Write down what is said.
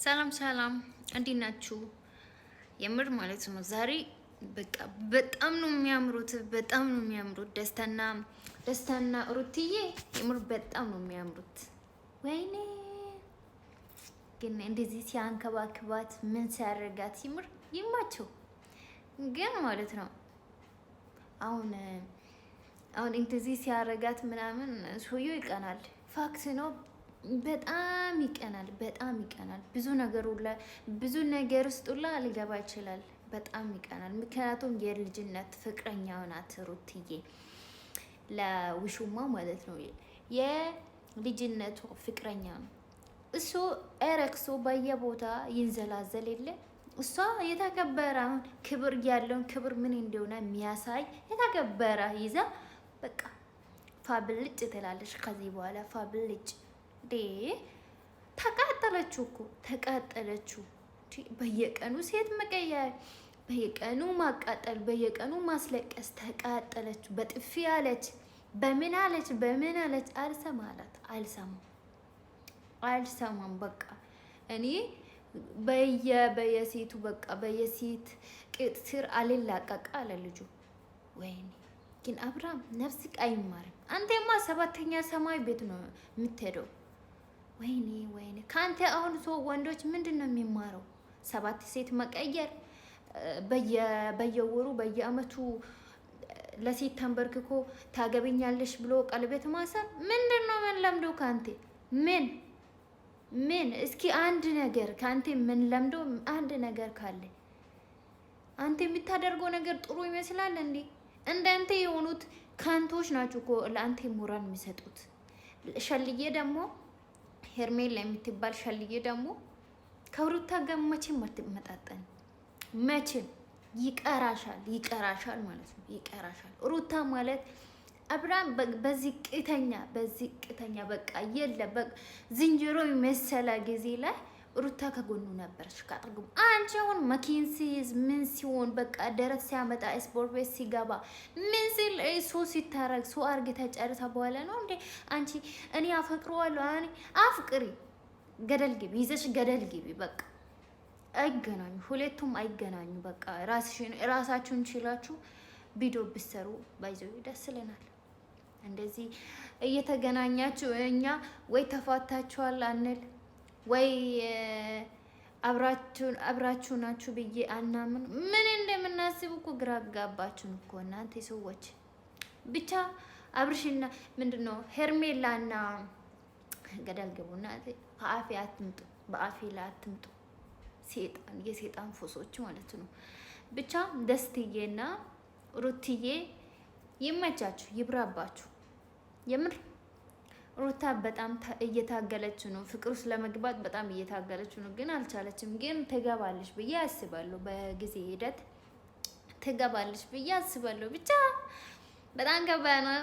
ሰላም ሰላም፣ እንዴት ናችሁ? የምር ማለት ነው ዛሬ በቃ በጣም ነው የሚያምሩት፣ በጣም ነው የሚያምሩት። ደስታና ሩትዬ የምር በጣም ነው የሚያምሩት። ወይኔ ግን እንደዚህ ሲያንከባክባት ምን ሲያደርጋት ይምር ይማቸው። ግን ማለት ነው አሁን እንደዚህ ሲያደርጋት ምናምን ሰውዬው ይቀናል። ፋክስ ነው። በጣም ይቀናል፣ በጣም ይቀናል። ብዙ ነገር ውስጥ ሁላ ሊገባ ይችላል። በጣም ይቀናል። ምክንያቱም የልጅነት ፍቅረኛው ናት ሩትዬ፣ ለውሹማ ማለት ነው። የልጅነቱ ፍቅረኛ ነው እሱ። ኤረክሶ በየቦታ ይንዘላዘል የለ እሷ የተከበረ ክብር ያለውን ክብር ምን እንደሆነ የሚያሳይ የተከበረ ይዛ በቃ ፋብልጭ ትላለች። ከዚህ በኋላ ፋብልጭ ተቃጠለችው እኮ ተቃጠለችው። በየቀኑ ሴት መቀየር፣ በየቀኑ ማቃጠል፣ በየቀኑ ማስለቀስ። ተቃጠለችው። በጥፊ አለች፣ በምን አለች። አልሰማላት፣ አልሰማም። በቃ እኔ በየሴቱ በቃ በየሴት ቅጥ ስር አልላቀቅ አለ ልጁ። ወይኔ ግን አብርሃም ነፍስክ አይማርም። አንተማ ሰባተኛ ሰማይ ቤት ነው የምትሄደው። ወይኔ ከአንተ አሁን ሰው ወንዶች ምንድን ነው የሚማረው? 7 ሴት መቀየር፣ በየወሩ በየአመቱ ለሴት ተንበርክኮ ታገቢኛለሽ ብሎ ቀለበት ማሰር ምንድን ነው? ምን ለምዶ ከአንተ ምን እስኪ አንድ ነገር ከአንተ ምን ለምዶ አንድ ነገር ካለ አንተ የምታደርገው ነገር ጥሩ ይመስላል እንዴ? እንዳንተ የሆኑት ካንቶች ናቸው እኮ ለአንተ ሞራል የሚሰጡት። ሸልዬ ደግሞ ሄርሜላ የምትባል ሸልዬ ደግሞ ከሩታ ጋር መቼም አትመጣጠን። መቼም ይቀራሻል ማለት ነው። ይቀራሻል። ሩታ ማለት አብርሃም በዝቅተኛ በቃ የለ ዝንጀሮ የመሰለ ጊዜ ላይ ሩታ ከጎኑ ነበረች። ካጥርጉ አንቺ አሁን መኪን ሲይዝ ምን ሲሆን በቃ ደረት ሲያመጣ ስፖርት ቤት ሲገባ ምን ሲል ሲታረግ አርግ ተጨርሳ በኋላ ነው እንዴ አንቺ እኔ አፈቅረዋለሁ አፍቅሪ ገደል ግቢ ይዘሽ ገደል ግቢ። በቃ አይገናኙ፣ ሁለቱም አይገናኙ። በቃ ራሳችሁን ችላችሁ ቪዲዮ ብትሰሩ ባይዘው ደስ ይለናል። እንደዚህ እየተገናኛችሁ እኛ ወይ ተፋታችኋል አንል ወይ አብራችሁ ናችሁ ብዬ አናምን። ምን እንደምናስብ እኮ ግራ ጋባችሁን እኮ እናንተ ሰዎች። ብቻ አብርሽና ምንድነው ሄርሜላና ገደል ግቡና በአፌ አትምጡ፣ በአፌ ላይ አትምጡ። የሴጣን ፎሶች ማለት ነው። ብቻ ደስትዬና ሩትዬ ይመቻችሁ፣ ይብራባችሁ። የምር ሩታ በጣም እየታገለች ነው፣ ፍቅር ውስጥ ለመግባት በጣም እየታገለች ነው፣ ግን አልቻለችም። ግን ትገባለች ብዬ አስባለሁ፣ በጊዜ ሂደት ትገባለች ብዬ አስባለሁ። ብቻ በጣም ከባድ ነው።